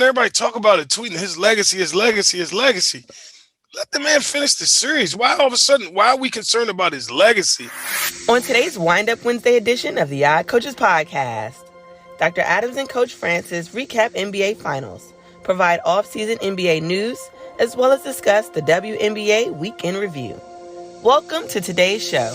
everybody talk about it, tweeting his legacy, his legacy, his legacy. Let the man finish the series. Why all of a sudden, why are we concerned about his legacy? On today's Wind Up Wednesday edition of the Odd Coaches Podcast, Dr. Adams and Coach Francis recap NBA Finals, provide off-season NBA news, as well as discuss the WNBA Weekend Review. Welcome to today's show.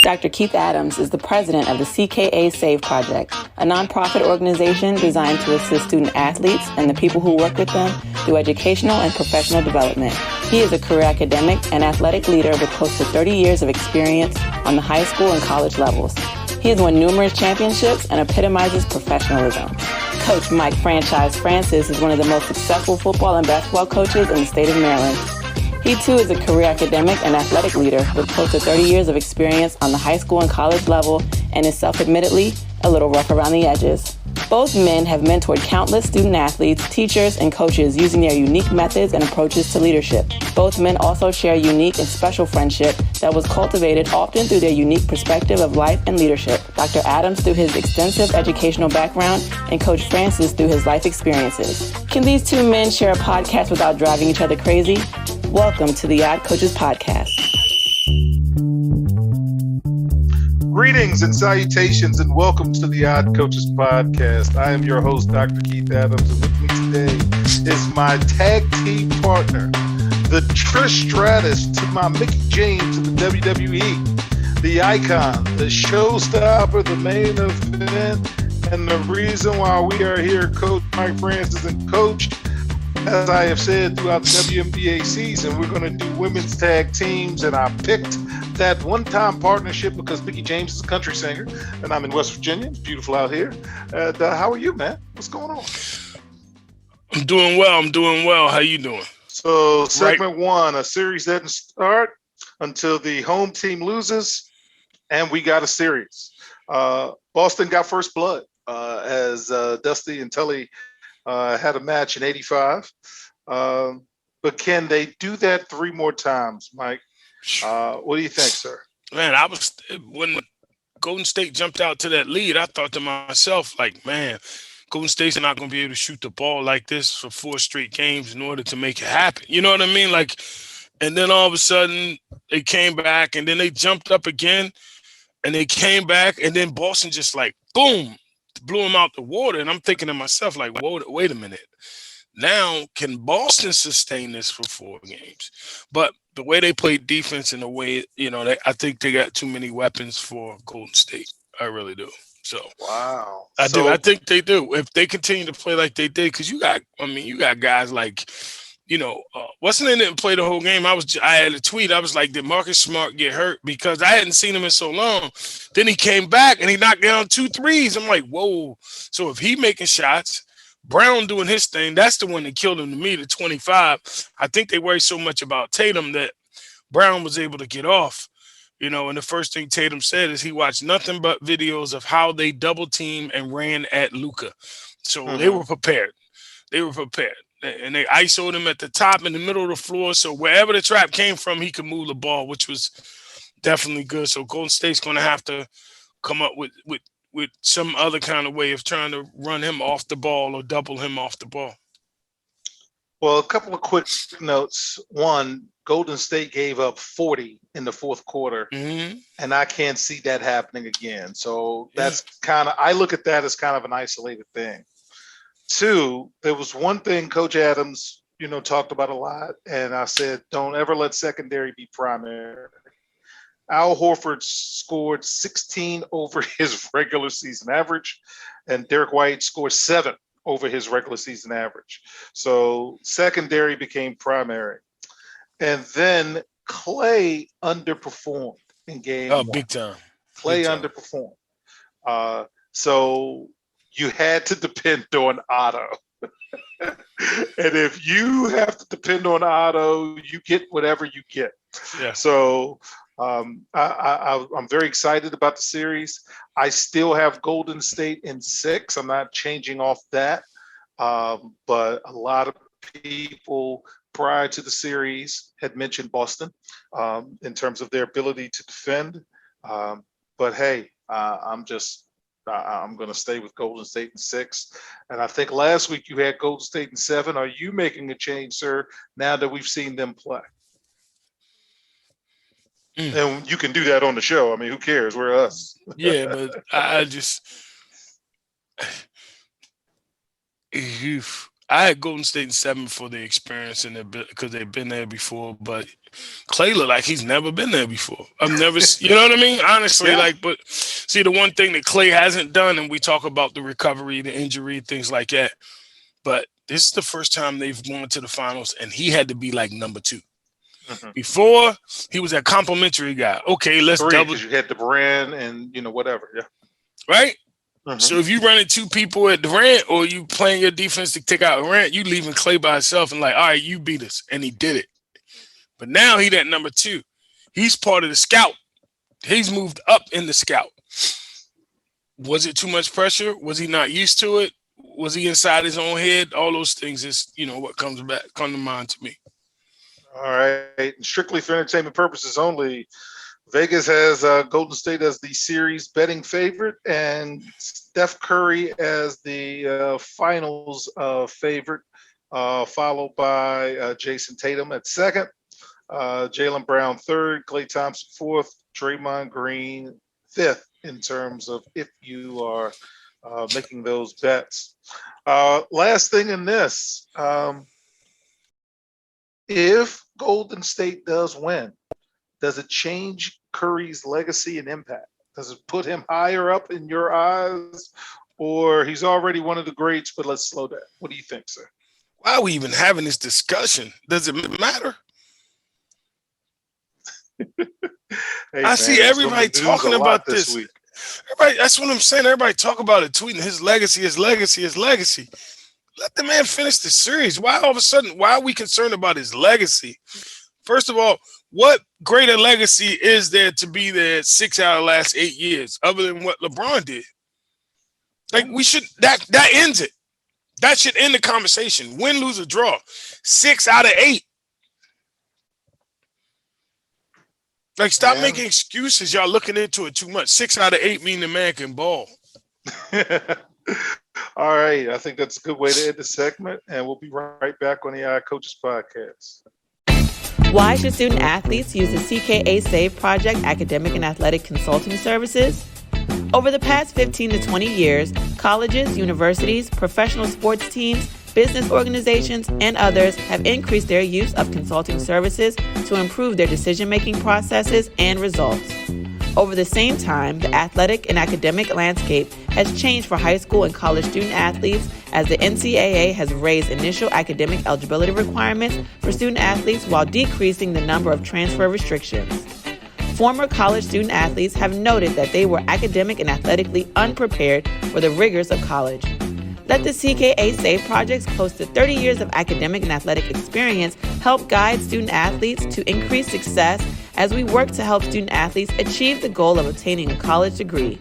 Dr. Keith Adams is the president of the CKA Save Project, a nonprofit organization designed to assist student athletes and the people who work with them through educational and professional development. He is a career academic and athletic leader with close to 30 years of experience on the high school and college levels. He has won numerous championships and epitomizes professionalism. Coach Mike Franchise Francis is one of the most successful football and basketball coaches in the state of Maryland. He too is a career academic and athletic leader with close to 30 years of experience on the high school and college level and is self-admittedly a little rough around the edges. Both men have mentored countless student athletes, teachers, and coaches using their unique methods and approaches to leadership. Both men also share a unique and special friendship that was cultivated often through their unique perspective of life and leadership. Dr. Adams through his extensive educational background and Coach Francis through his life experiences. Can these two men share a podcast without driving each other crazy? Welcome to the Odd Coaches Podcast. Greetings and salutations and welcome to the Odd Coaches Podcast. I am your host, Dr. Keith Adams, and with me today is my tag team partner, the Trish Stratus to my Mickey James of the WWE, the icon, the showstopper, the main event, and the reason why we are here, Coach Mike Francis. And Coach, as I have said throughout the WNBA season, we're going to do women's tag teams, and I picked that one-time partnership because Mickey James is a country singer, and I'm in West Virginia. It's beautiful out here. And how are you, man? What's going on? I'm doing well. How you doing? So segment one, a series doesn't start until the home team loses, and we got a series. Boston got first blood as Dusty and Tully had a match in 85. But can they do that three more times, Mike? What do you think, sir? Man, when Golden State jumped out to that lead, I thought to myself, like, man, Golden State's not going to be able to shoot the ball like this for 4 straight games in order to make it happen. You know what I mean? Like, and then all of a sudden they came back and then they jumped up again and they came back and then Boston just like, boom, blew them out the water. And I'm thinking to myself, like, whoa, wait a minute. Now, can Boston sustain this for 4 games? But the way they play defense and the way, I think they got too many weapons for Golden State. I really do. So, wow. I do. I think they do. If they continue to play like they did, because you got guys like, Weston didn't play the whole game. I had a tweet. I was like, did Marcus Smart get hurt? Because I hadn't seen him in so long. Then he came back and he knocked down 2 threes. I'm like, whoa. So if he making shots, Brown doing his thing, that's the one that killed him to me, the 25. I think they worry so much about Tatum that Brown was able to get off. And the first thing Tatum said is he watched nothing but videos of how they double team and ran at Luka. So they were prepared. And they ISO'd him at the top in the middle of the floor. So wherever the trap came from, he could move the ball, which was definitely good. So Golden State's going to have to come up with some other kind of way of trying to run him off the ball or double him off the ball. Well, a couple of quick notes. One, Golden State gave up 40 in the fourth quarter, and I can't see that happening again. So that's I look at that as kind of an isolated thing. 2, there was one thing Coach Adams, talked about a lot, and I said, don't ever let secondary be primary. Al Horford scored 16 over his regular season average, and Derek White scored 7 over his regular season average. So secondary became primary. And then Clay underperformed in game 1. Big time. Clay underperformed. So you had to depend on Otto. And if you have to depend on Otto, you get whatever you get. Yeah. So I'm very excited about the series. I still have Golden State in 6. I'm not changing off that. But a lot of people prior to the series had mentioned Boston in terms of their ability to defend. But hey, I'm just I'm going to stay with Golden State in 6. And I think last week you had Golden State in 7. Are you making a change, sir, now that we've seen them play? And you can do that on the show. I mean, who cares? We're us. Yeah, but I just I had Golden State in 7 for the experience and because they've been there before. But Clay looked like he's never been there before. I've never, you know what I mean? Honestly, Yeah. but see, the one thing that Clay hasn't done, and we talk about the recovery, the injury, things like that. But this is the first time they've gone to the finals, and he had to be like number 2. Mm-hmm. Before, he was a complimentary guy. Okay, let's 3, double. Because you had Durant and whatever. Yeah. Right. Mm-hmm. So if you running 2 people at Durant, or you playing your defense to take out Durant, you leaving Clay by himself and like, all right, you beat us, and he did it. But now he that number 2. He's part of the scout. He's moved up in the scout. Was it too much pressure? Was he not used to it? Was he inside his own head? All those things is what come to mind to me. All right, strictly for entertainment purposes only. Vegas has Golden State as the series betting favorite and Steph Curry as the finals favorite, followed by Jason Tatum at 2nd, Jaylen Brown 3rd, Klay Thompson 4th, Draymond Green 5th in terms of if you are making those bets. Last thing in this, if Golden State does win, does it change Curry's legacy and impact? Does it put him higher up in your eyes, or he's already one of the greats, but let's slow down? What do you think, sir? Why are we even having this discussion? Does it matter? I see everybody talking about this. Week. Everybody, that's what I'm saying. Everybody talk about it, tweeting his legacy, his legacy, his legacy. Let the man finish the series. Why all of a sudden, why are we concerned about his legacy? First of all, what greater legacy is there to be there 6 out of the last 8 years, other than what LeBron did? Like, we should, that ends it. That should end the conversation. Win, lose, or draw. 6 out of 8. Like, stop making excuses. Y'all looking into it too much. 6 out of 8 mean the man can ball. All right. I think that's a good way to end the segment, and we'll be right back on the Coaches Podcast. Why should student athletes use the CKA SAVE Project academic and athletic consulting services? Over the past 15 to 20 years, colleges, universities, professional sports teams, business organizations, and others have increased their use of consulting services to improve their decision-making processes and results. Over the same time, the athletic and academic landscape has changed for high school and college student athletes as the NCAA has raised initial academic eligibility requirements for student athletes while decreasing the number of transfer restrictions. Former college student athletes have noted that they were academic and athletically unprepared for the rigors of college. Let the CKA SAVE Project's close to 30 years of academic and athletic experience help guide student athletes to increase success as we work to help student athletes achieve the goal of obtaining a college degree.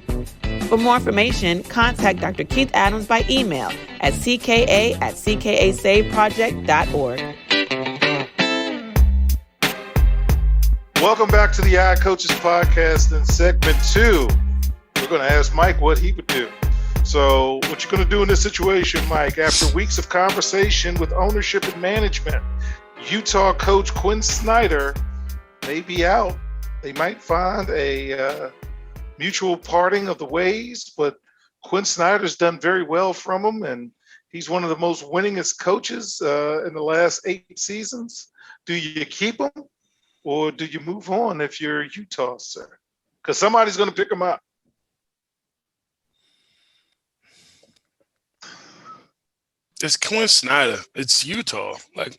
For more information, contact Dr. Keith Adams by email at cka@ckasaveproject.org. Welcome back to the Coaches Podcast in segment 2. We're going to ask Mike what he would do. So what you're going to do in this situation, Mike, after weeks of conversation with ownership and management, Utah coach Quinn Snyder may be out. They might find a mutual parting of the ways, but Quinn Snyder's done very well from him, and he's one of the most winningest coaches in the last 8 seasons. Do you keep him, or do you move on if you're Utah, sir? Because somebody's going to pick him up. It's Quinn Snyder. It's Utah. Like,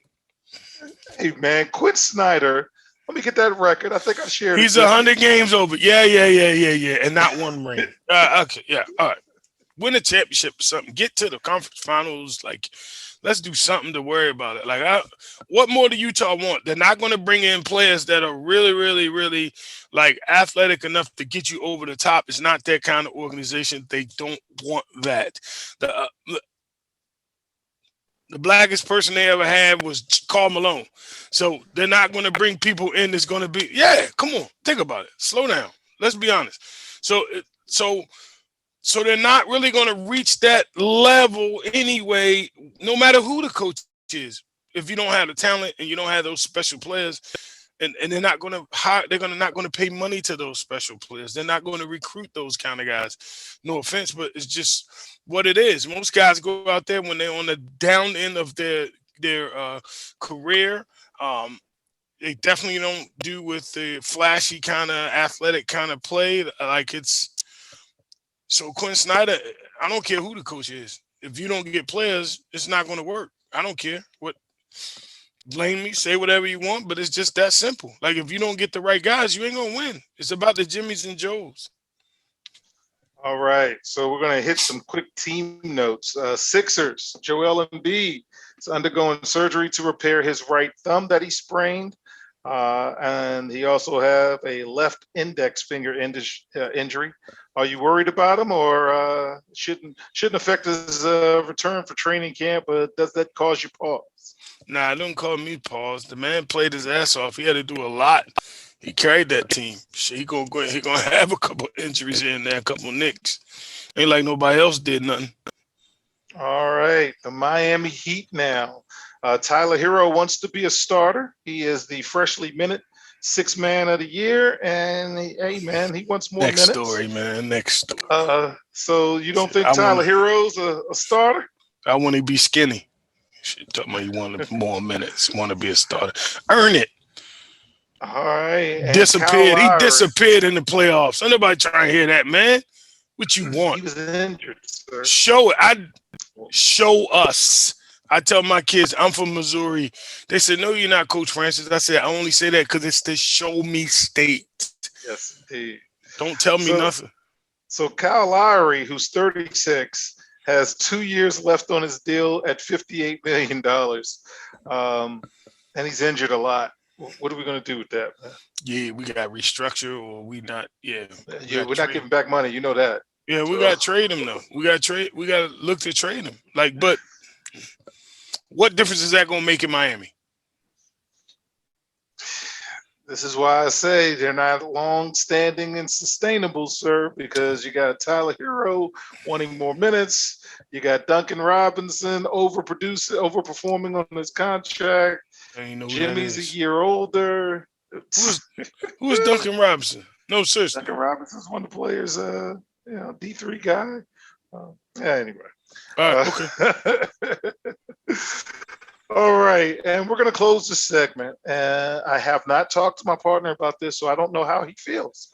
hey man, Quinn Snyder. Let me get that record. I think I shared. He's 100 games over. Yeah, and not one ring. Okay, yeah, all right. Win a championship or something. Get to the conference finals. Like, let's do something to worry about it. Like, what more do Utah want? They're not going to bring in players that are really, really, really like athletic enough to get you over the top. It's not that kind of organization. They don't want that. The blackest person they ever had was Karl Malone. So they're not going to bring people in that's going to be, come on, think about it. Slow down. Let's be honest. So So they're not really going to reach that level anyway, no matter who the coach is. If you don't have the talent and you don't have those special players, and they're not going to hire, they're going to not going to pay money to those special players. They're not going to recruit those kind of guys. No offense, but it's just what it is. Most guys go out there when they're on the down end of their career. Um, they definitely don't do with the flashy kind of athletic kind of play. Like it's so Quinn Snyder. I don't care who the coach is. If you don't get players, it's not going to work. I don't care what. Blame me, say whatever you want, but it's just that simple. Like if you don't get the right guys, you ain't gonna win. It's about the Jimmys and Joes. All right, so we're going to hit some quick team notes. Sixers, Joel Embiid is undergoing surgery to repair his right thumb that he sprained. And he also have a left index finger injury. Are you worried about him, or shouldn't affect his return for training camp? But does that cause you pause? Nah, don't call me pause. The man played his ass off. He had to do a lot. He carried that team. Shit, he gonna have a couple injuries here and there, a couple nicks. Ain't like nobody else did nothing. All right, the Miami Heat now. Tyler Hero wants to be a starter. He is the freshly minute sixth man of the year, and hey man, he wants more Next minutes. story, man. Next story. So you don't think Tyler Hero's a starter? I want to be skinny. Shit, talking about you want more minutes, want to be a starter. Earn it. All right. Disappeared. He disappeared in the playoffs. Ain't nobody trying to hear that, man. What you want? He was injured, sir. Show it. Show us. I tell my kids, I'm from Missouri. They said, no, you're not, Coach Francis. I said, I only say that because it's the show me state. Yes, indeed. Don't tell me nothing. So Kyle Lowry, who's 36, has 2 years left on his deal at $58 million. And he's injured a lot. What are we going to do with that, man? Yeah, we got to restructure, or we not. Yeah, we're not giving back money. You know that. Yeah, we got to trade him though. We got to look to trade him. Like, but what difference is that going to make in Miami? This is why I say they're not long-standing and sustainable, sir, because you got Tyler Hero wanting more minutes. You got Duncan Robinson overperforming on his contract. Jimmy's a year older. Who is Duncan Robinson? No, seriously. Duncan Robinson's one of the players, D3 guy. Anyway. All right, okay. All right, and we're going to close this segment. I have not talked to my partner about this, so I don't know how he feels.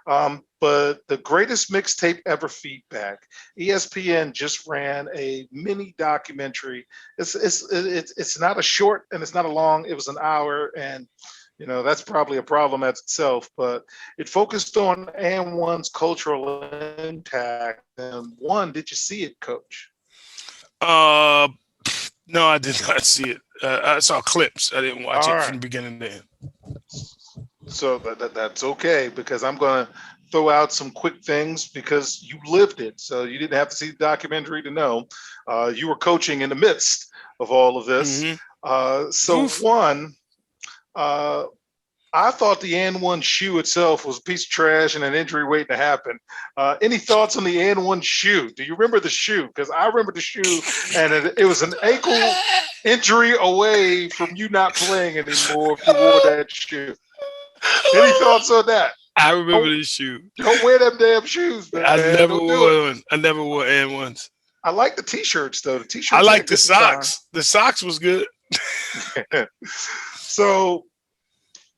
But the greatest mixtape ever feedback. ESPN just ran a mini documentary. It's not a short and it's not a long. It was an hour, and that's probably a problem as itself. But it focused on AND1's cultural impact. And did you see it, Coach? No, I did not see it. I saw clips. I didn't watch it from the beginning to end. So that's okay, because I'm going to throw out some quick things because you lived it. So you didn't have to see the documentary to know. You were coaching in the midst of all of this. Mm-hmm. I thought the AND1 shoe itself was a piece of trash and an injury waiting to happen. Any thoughts on the AND1 shoe? Do you remember the shoe? Because I remember the shoe, and it was an ankle injury away from you not playing anymore if you wore that shoe. Any thoughts on that? I remember the shoe. Don't wear them damn shoes, man. I never wore one. I never wore AND1s. I like the T-shirts, though. The T-shirts. I like the socks. The socks was good. So...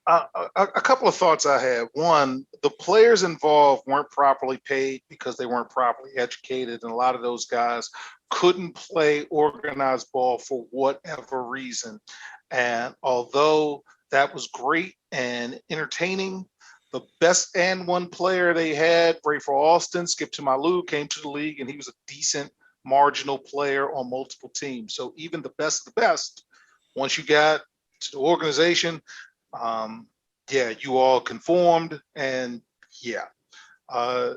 a couple of thoughts I have. One, the players involved weren't properly paid because they weren't properly educated, and a lot of those guys couldn't play organized ball for whatever reason. And although that was great and entertaining, the best AND1 player they had, Rafer Alston, Skip to Malou, came to the league, and he was a decent marginal player on multiple teams. So even the best of the best, once you got to the organization, you all conformed, and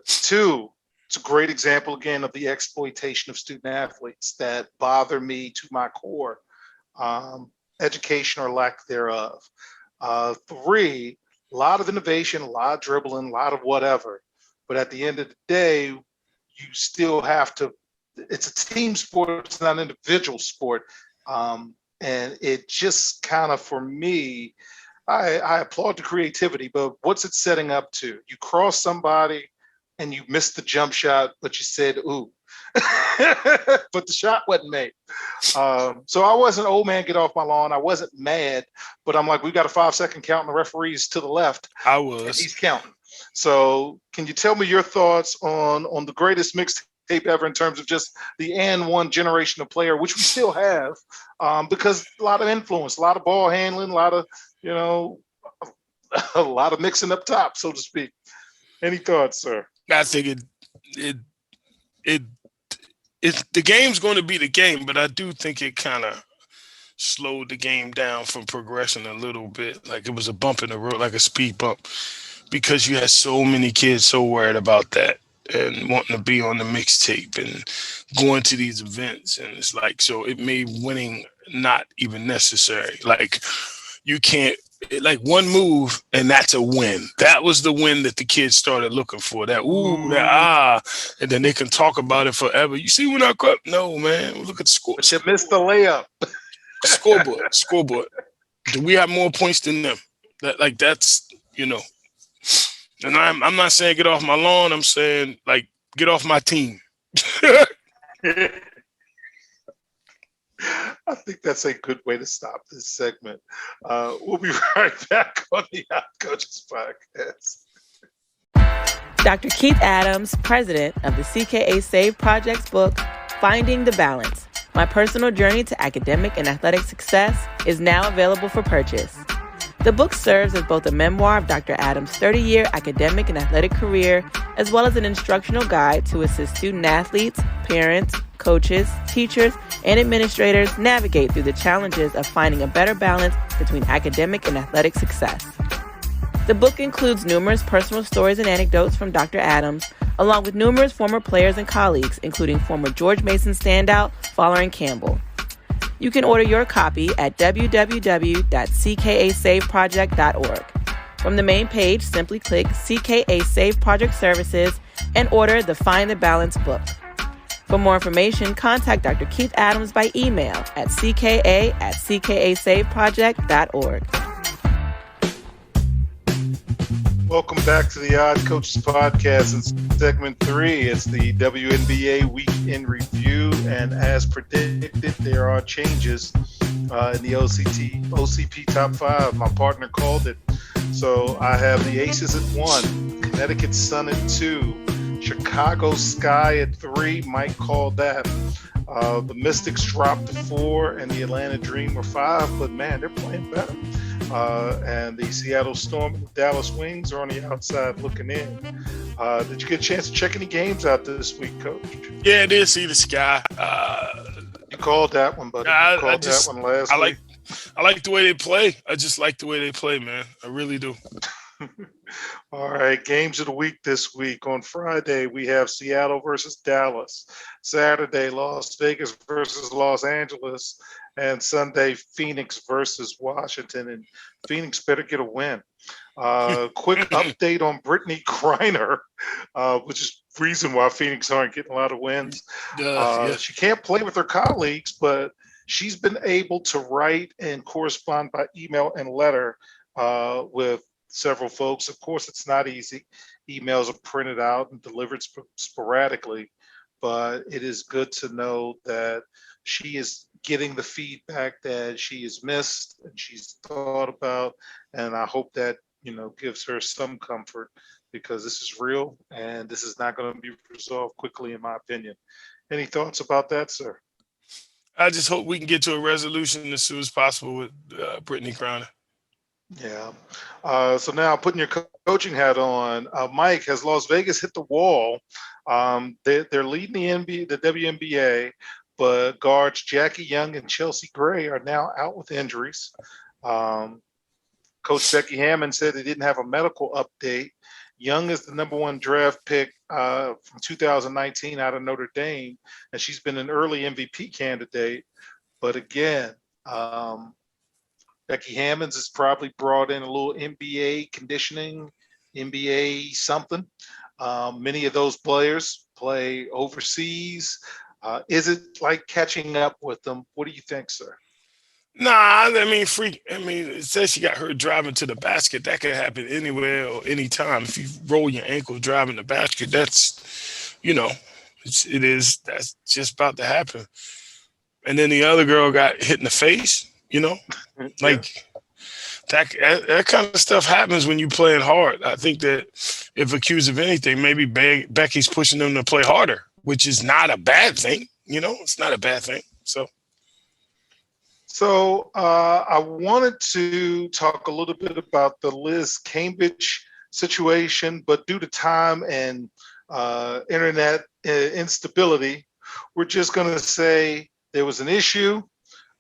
two, it's a great example again of the exploitation of student athletes that bother me to my core. Education or lack thereof. Three, a lot of innovation, a lot of dribbling, a lot of whatever, but at the end of the day, you still have to. It's a team sport. It's not an individual sport, and it just kind of, for me, I applaud the creativity, but what's it setting up to? You cross somebody and you missed the jump shot, but you said, ooh. But the shot wasn't made. So I wasn't, oh man, get off my lawn. I wasn't mad, but I'm like, we got a 5-second count and the referee's to the left. I was. And he's counting. So can you tell me your thoughts on the greatest mixtape ever in terms of just the and one generation of player, which we still have, because a lot of influence, a lot of ball handling, a lot of, a lot of mixing up top, so to speak. Any thoughts, sir? I think the game's going to be the game, but I do think it kind of slowed the game down from progressing a little bit. Like it was a bump in the road, like a speed bump, because you had so many kids so worried about that and wanting to be on the mixtape and going to these events. And it's like, so it made winning not even necessary. Like you can't, like one move and that's a win. That was the win that the kids started looking for. That and then they can talk about it forever. You see when I cut? No, man. Look at the score. But you missed the layup. Scoreboard. Do we have more points than them? That's. And I'm not saying get off my lawn. I'm saying like get off my team. I think that's a good way to stop this segment. We'll be right back on the Yacht Coaches Podcast. Dr. Keith Adams, president of the CKA Save Project's book, Finding the Balance, My Personal Journey to Academic and Athletic Success, is now available for purchase. The book serves as both a memoir of Dr. Adams' 30-year academic and athletic career, as well as an instructional guide to assist student-athletes, parents, coaches, teachers, and administrators navigate through the challenges of finding a better balance between academic and athletic success. The book includes numerous personal stories and anecdotes from Dr. Adams, along with numerous former players and colleagues, including former George Mason standout Follering Campbell. You can order your copy at www.ckasaveproject.org. From the main page, simply click CKA Save Project Services and order the Find the Balance book. For more information, contact Dr. Keith Adams by email at cka@ckasaveproject.org. Welcome back to the Odd Coaches Podcast. In segment 3, it's the WNBA Week in Review, and as predicted, there are changes in the OCP Top 5. My partner called it. So I have the Aces at 1, Connecticut Sun at 2, Chicago Sky at 3. Mike called that. The Mystics dropped to 4, and the Atlanta Dream were 5. But man, they're playing better. And the Seattle Storm and the Dallas Wings are on the outside looking in. Did you get a chance to check any games out this week, Coach? Yeah, I did see the Sky. You called that one, buddy. You called that one last week. I like the way they play. I just like the way they play, man. I really do. All right, games of the week this week. On Friday, we have Seattle versus Dallas. Saturday, Las Vegas versus Los Angeles. And Sunday, Phoenix versus Washington. And Phoenix better get a win. Quick update on Brittany Griner, which is the reason why Phoenix aren't getting a lot of wins. She can't play with her colleagues, but she's been able to write and correspond by email and letter with several folks. Of course, it's not easy. Emails are printed out and delivered sporadically, but it is good to know that she is getting the feedback that she has missed and she's thought about. And I hope that, gives her some comfort, because this is real and this is not going to be resolved quickly, in my opinion. Any thoughts about that, sir? I just hope we can get to a resolution as soon as possible with Brittany Griner. Yeah. So now putting your coaching hat on, Mike, has Las Vegas hit the wall? They're leading the WNBA, but guards Jackie Young and Chelsea Gray are now out with injuries. Coach Becky Hammond said they didn't have a medical update. Young is the number 1 draft pick from 2019 out of Notre Dame, and she's been an early MVP candidate. But again, Becky Hammonds has probably brought in a little NBA conditioning, NBA something. Many of those players play overseas. Is it like catching up with them? What do you think, sir? Nah, I mean, it says she got hurt driving to the basket. That could happen anywhere or anytime. If you roll your ankle driving the basket, that's just about to happen. And then the other girl got hit in the face. Yeah. Like that kind of stuff happens when you playing hard. I think that if accused of anything, maybe Becky's pushing them to play harder, which is not a bad thing. It's not a bad thing. So I wanted to talk a little bit about the Liz Cambridge situation, but due to time and internet instability, we're just going to say there was an issue.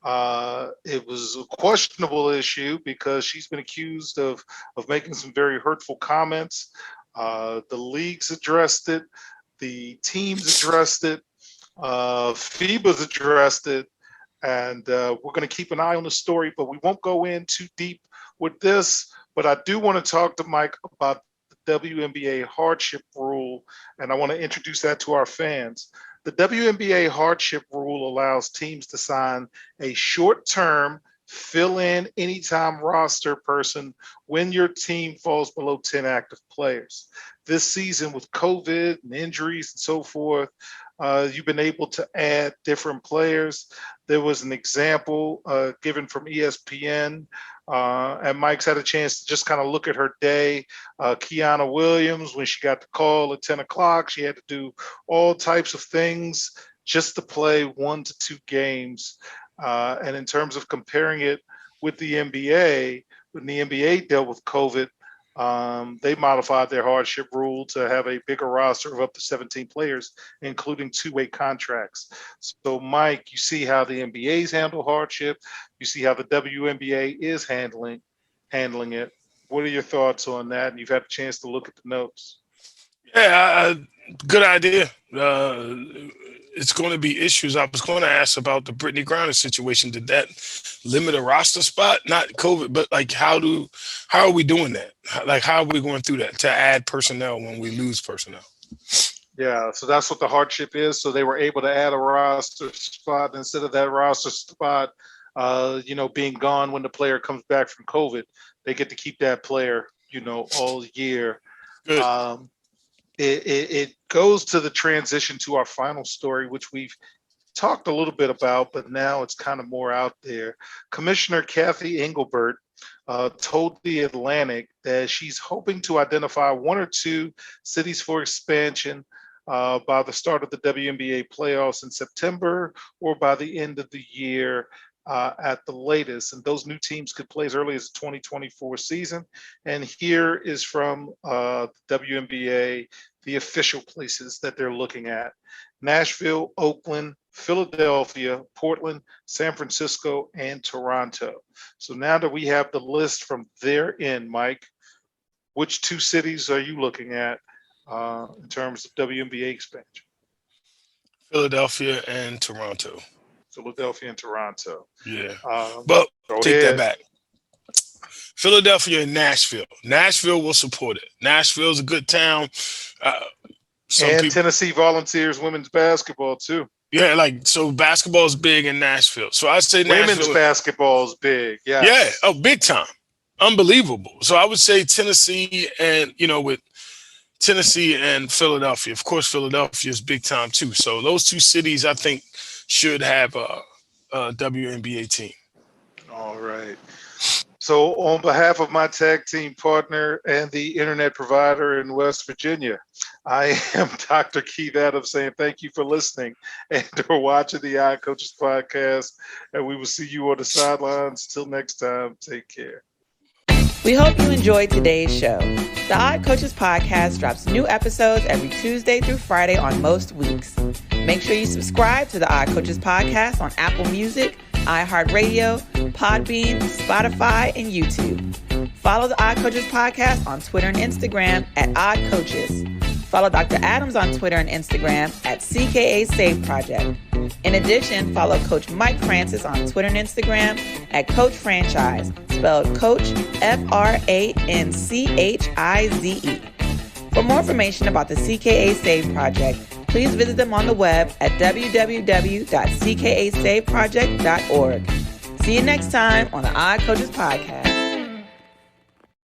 It was a questionable issue because she's been accused of making some very hurtful comments. The leagues addressed it. The teams addressed it. FIBA's addressed it. And we're going to keep an eye on the story, but we won't go in too deep with this. But I do want to talk to Mike about the WNBA hardship rule, and I want to introduce that to our fans. The WNBA hardship rule allows teams to sign a short-term, fill-in anytime roster person when your team falls below 10 active players. This season, with COVID and injuries and so forth, you've been able to add different players. There was an example given from ESPN, and Mike's had a chance to just kind of look at her day. Kiana Williams, when she got the call at 10 o'clock, she had to do all types of things just to play 1 to 2 games. And in terms of comparing it with the NBA, when the NBA dealt with COVID, they modified their hardship rule to have a bigger roster of up to 17 players, including two-way contracts. So, Mike, you see how the NBA's handle hardship. You see how the WNBA is handling it. What are your thoughts on that? And you've had a chance to look at the notes. Yeah, good idea. It's going to be issues. I was going to ask about the Brittany Griner situation. Did that limit a roster spot? Not COVID, but like how are we doing that? How are we going through that to add personnel when we lose personnel? Yeah, so that's what the hardship is. So they were able to add a roster spot instead of that roster spot, being gone when the player comes back from COVID. They get to keep that player, all year. Good. It goes to the transition to our final story, which we've talked a little bit about, but now it's kind of more out there. Commissioner Kathy Engelbert told The Atlantic that she's hoping to identify 1 or 2 cities for expansion by the start of the WNBA playoffs in September or by the end of the year at the latest. And those new teams could play as early as the 2024 season. And here is from the WNBA, the official places that they're looking at: Nashville, Oakland, Philadelphia, Portland, San Francisco, and Toronto. So now that we have the list from their end, Mike, which 2 cities are you looking at in terms of WNBA expansion? Philadelphia and Toronto. Philadelphia and Toronto. Yeah. But take that back. Philadelphia and Nashville. Nashville will support it. Nashville's a good town. Tennessee Volunteers women's basketball too. Yeah, so basketball is big in Nashville. So I'd say women's basketball is big. Yeah. Yeah. Oh, big time. Unbelievable. So I would say Tennessee and, with Tennessee and Philadelphia. Of course, Philadelphia is big time too. So those 2 cities, I think, should have a WNBA team. All right. So on behalf of my tag team partner and the internet provider in West Virginia, I am Dr. Keith Adams saying thank you for listening and for watching the iCoaches podcast. And we will see you on the sidelines. Till next time, take care. We hope you enjoyed today's show. The iCoaches podcast drops new episodes every Tuesday through Friday on most weeks. Make sure you subscribe to the iCoaches podcast on Apple Music, iHeartRadio, Podbean, Spotify, and YouTube. Follow the iCoaches podcast on Twitter and Instagram at iCoaches. Follow Dr. Adams on Twitter and Instagram at CKA Save Project. In addition, follow Coach Mike Francis on Twitter and Instagram at Coach Franchise, spelled Coach Franchize. For more information about the CKA Save Project, please visit them on the web at www.ckasaveproject.org. See you next time on the Odd Coaches Podcast.